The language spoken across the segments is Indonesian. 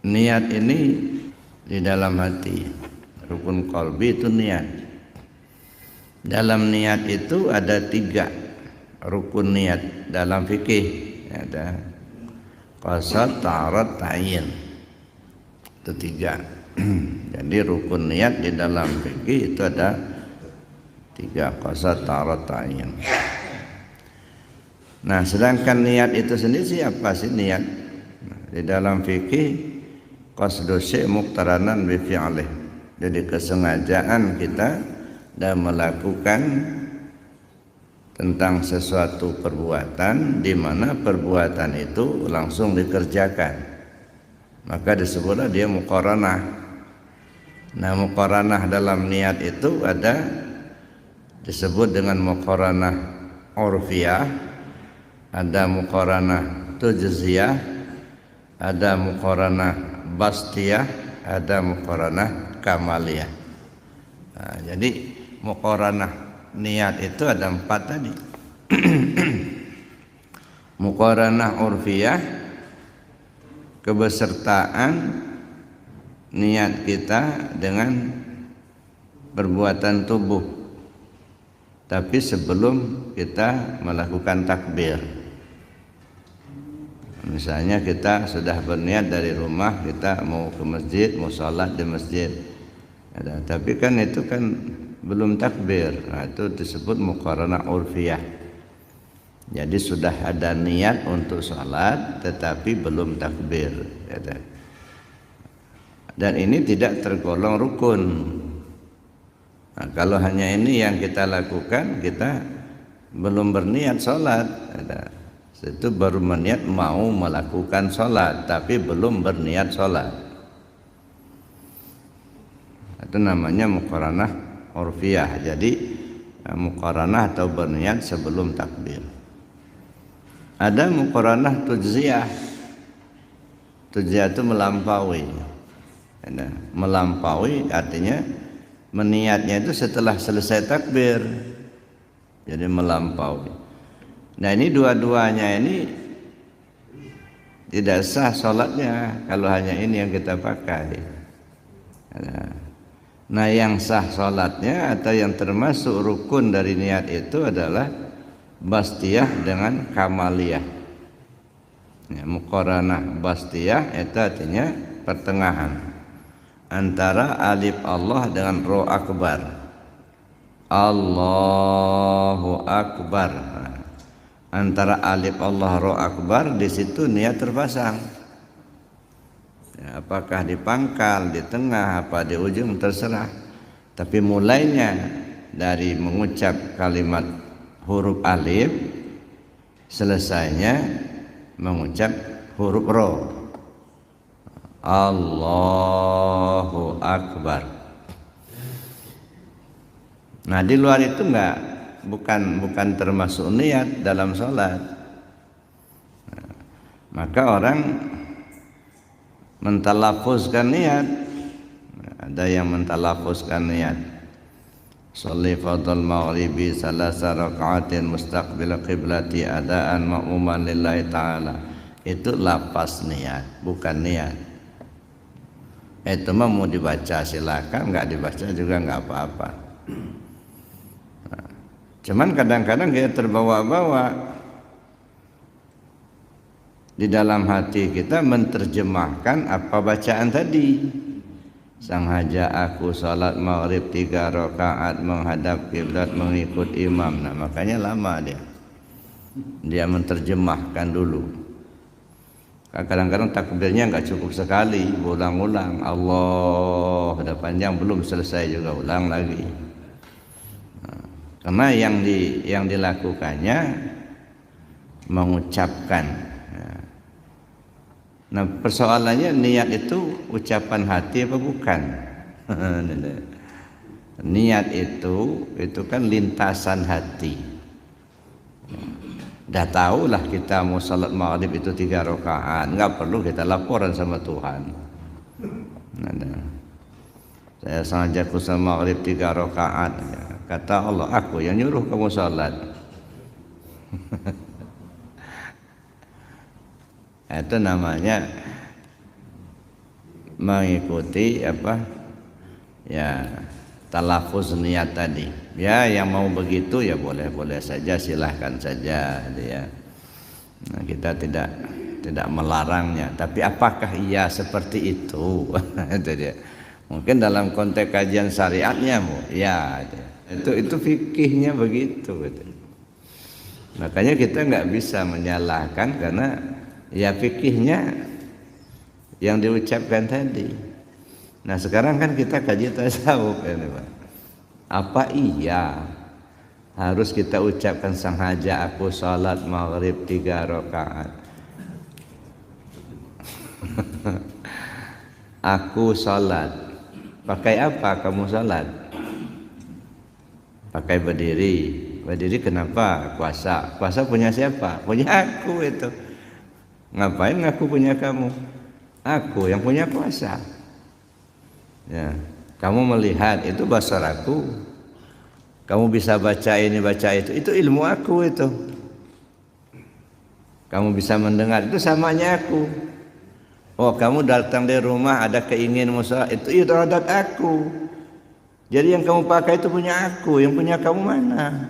Niat ini di dalam hati. Rukun qalbi itu niat. Dalam niat itu ada 3 rukun niat dalam fikih. Ada qasad, ta'arud, ta'yin. Itu 3. Jadi rukun niat di dalam fikih itu ada 3, qasad, ta'arud, ta'yin. Nah, sedangkan niat itu sendiri apa sih niat? Di dalam fikih qasdu syai' muqtaranan bi fi'lih. Jadi kesengajaan kita dan melakukan tentang sesuatu perbuatan di mana perbuatan itu langsung dikerjakan. Maka disebutlah dia muqaranah. Nah, muqaranah dalam niat itu ada disebut dengan muqaranah urfiyah, ada muqaranah tujziyah, ada muqaranah bastiyah, ada muqaranah kamaliyah. Nah, jadi muqaranah niat itu ada 4 tadi. Muqaranah urfiyah, kebesertaan niat kita dengan perbuatan tubuh, tapi sebelum kita melakukan takbir. Misalnya kita sudah berniat dari rumah, kita mau ke masjid, mau sholat di masjid. Tapi kan itu kan belum takbir. Nah, itu disebut muqaranah urfiyah. Jadi sudah ada niat untuk sholat tetapi belum takbir. Dan ini tidak tergolong rukun. Nah, kalau hanya ini yang kita lakukan, kita belum berniat sholat. Itu baru berniat mau melakukan sholat tapi belum berniat sholat. Itu namanya muqaranah urfiyah. Jadi muqaranah atau berniat sebelum takbir. Ada muqaranah tujziyah. Tujziyah itu melampaui. Melampaui artinya meniatnya itu setelah selesai takbir. Jadi melampaui. Nah, ini dua-duanya ini tidak sah sholatnya kalau hanya ini yang kita pakai. Nah, yang sah sholatnya atau yang termasuk rukun dari niat itu adalah bastiyah dengan kamaliyah. Ya, muqaranah bastiyah itu artinya pertengahan antara alif Allah dengan ro akbar. Allahu akbar. Antara alif Allah ro akbar, di situ niat terpasang. Ya, apakah di pangkal, di tengah, apa di ujung terserah. Tapi mulainya dari mengucap kalimat huruf alif, selesainya mengucap huruf ro. Allahu akbar. Nah, di luar itu bukan termasuk niat dalam sholat. Nah, maka orang mentalafuzkan niat. Ada yang mentalafuzkan niat. Sholli fardhal maghribi salasa raka'atin mustaqbil qiblati adaan ma'muman lillahi ta'ala. Itu lafaz niat, bukan niat. Itu mah mau dibaca silakan, enggak dibaca juga enggak apa-apa. Cuman kadang-kadang kita terbawa-bawa di dalam hati kita menterjemahkan apa bacaan tadi. Sengaja aku salat maghrib 3 rakaat menghadap kiblat mengikut imam. Nah, makanya lama dia menterjemahkan dulu. Kadang-kadang takbirnya enggak cukup sekali, ulang-ulang. Allah udah panjang belum selesai juga ulang lagi. Karena yang dilakukannya mengucapkan. Nah, persoalannya niat itu ucapan hati apa bukan? Niat itu kan lintasan hati. Dah tahulah kita mau salat maghrib itu 3 rakaat, enggak perlu kita laporan sama Tuhan. Saya sengaja ku salat maghrib 3 rakaat. Kata Allah, aku yang nyuruh kamu salat. Itu namanya mengikuti apa ya talafuz niat tadi. Ya yang mau begitu ya boleh-boleh saja, silahkan saja ya. Nah, kita tidak melarangnya, tapi apakah iya seperti itu? Itu dia. Mungkin dalam konteks kajian syariatnya ya itu fikihnya begitu gitu. Makanya kita nggak bisa menyalahkan karena ya fikihnya yang diucapkan tadi. Nah sekarang kan kita kaji tasawuf ini Pak. Apa iya harus kita ucapkan sengaja aku salat maghrib 3 rakaat? Aku salat. Pakai apa kamu salat? Pakai berdiri. Berdiri kenapa? Puasa. Puasa punya siapa? Punya aku itu. Ngapain ngaku punya kamu? Aku yang punya puasa. Ya, kamu melihat itu basar aku. Kamu bisa baca ini baca itu ilmu aku itu. Kamu bisa mendengar itu samanya aku. Oh kamu datang dari rumah ada keinginan musa itu iradat aku. Jadi yang kamu pakai itu punya aku, yang punya kamu mana?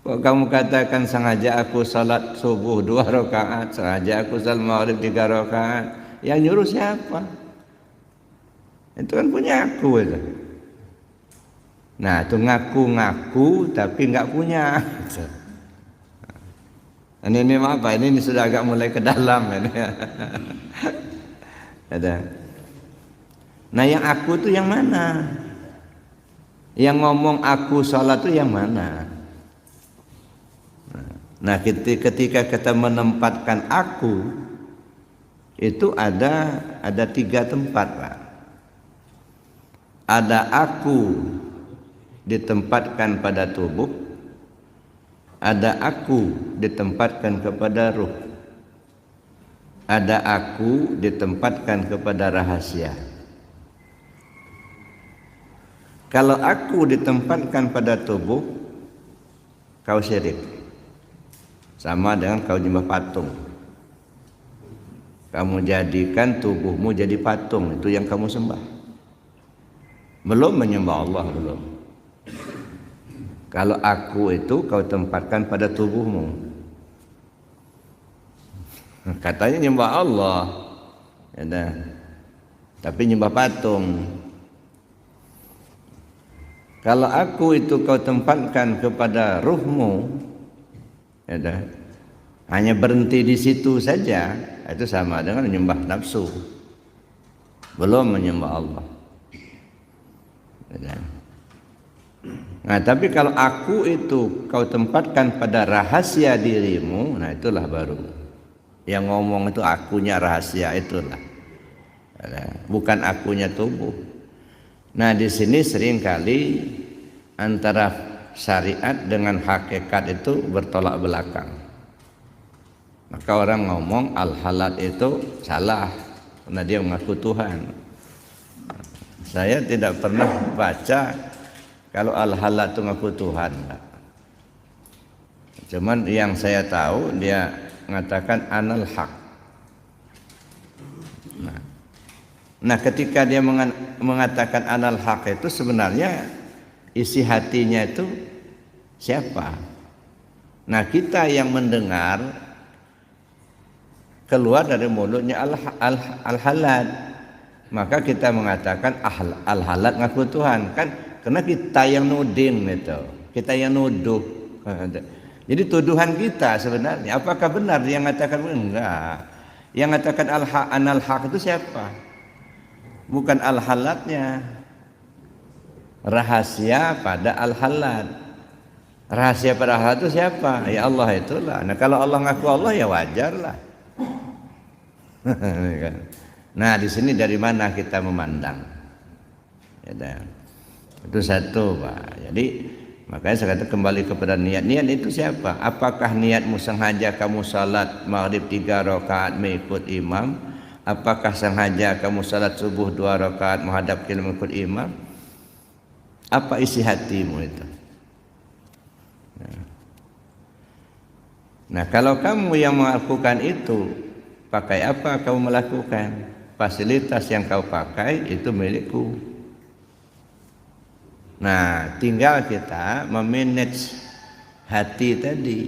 Kok kamu katakan sengaja aku salat subuh 2 rakaat, sengaja aku salat maghrib 3 rakaat. Yang nyuruh siapa? Itu kan punya aku itu. Nah itu ngaku-ngaku tapi nggak punya. Ini apa? Ini sudah agak mulai ke dalam ini. Ada. Nah yang aku itu yang mana? Yang ngomong aku salat itu yang mana? Nah ketika kita menempatkan aku itu ada 3 tempat Pak. Ada aku ditempatkan pada tubuh, ada aku ditempatkan kepada ruh, ada aku ditempatkan kepada rahasia. Kalau aku ditempatkan pada tubuh, kau syirik, sama dengan kau nyembah patung. Kamu jadikan tubuhmu jadi patung, itu yang kamu sembah. Belum menyembah Allah, belum. Kalau aku itu kau tempatkan pada tubuhmu, katanya nyembah Allah ya, tapi nyembah patung. Kalau aku itu kau tempatkan kepada ruhmu ya, hanya berhenti di situ saja, itu sama dengan menyembah nafsu, belum menyembah Allah. Nah tapi kalau aku itu kau tempatkan pada rahasia dirimu, nah itulah baru yang ngomong itu akunya rahasia, itulah bukan akunya tubuh. Nah di sini seringkali antara syariat dengan hakikat itu bertolak belakang. Maka orang ngomong al-halat itu salah karena dia mengaku Tuhan. Saya tidak pernah baca kalau al-halat itu ngaku Tuhan. Cuman yang saya tahu dia mengatakan anal haq. Nah ketika dia mengatakan anal haq itu sebenarnya isi hatinya itu siapa? Nah kita yang mendengar keluar dari mulutnya al-halat. Maka kita mengatakan al-halat ngaku Tuhan kan, karena kita yang nuding itu, kita yang nuduh. Jadi tuduhan kita sebenarnya apakah benar dia mengatakan enggak? Yang mengatakan anal haq itu siapa? Bukan al-halatnya. Rahasia pada al-halat. Rahasia pada al-halat itu siapa? Ya Allah itulah. Nah kalau Allah ngaku Allah ya wajarlah. Nah di sini dari mana kita memandang? Ya, itu satu Pak. Jadi makanya saya kata kembali kepada niat. Niat itu siapa? Apakah niatmu sengaja kamu salat maghrib 3 rakaat mengikut imam? Apakah sengaja kamu salat subuh 2 rakaat menghadap kiblat mengikut imam? Apa isi hatimu itu? Nah kalau kamu yang melakukan itu, pakai apa kamu melakukan? fasilitas yang kau pakai itu milikku. Nah, tinggal kita memanage hati tadi.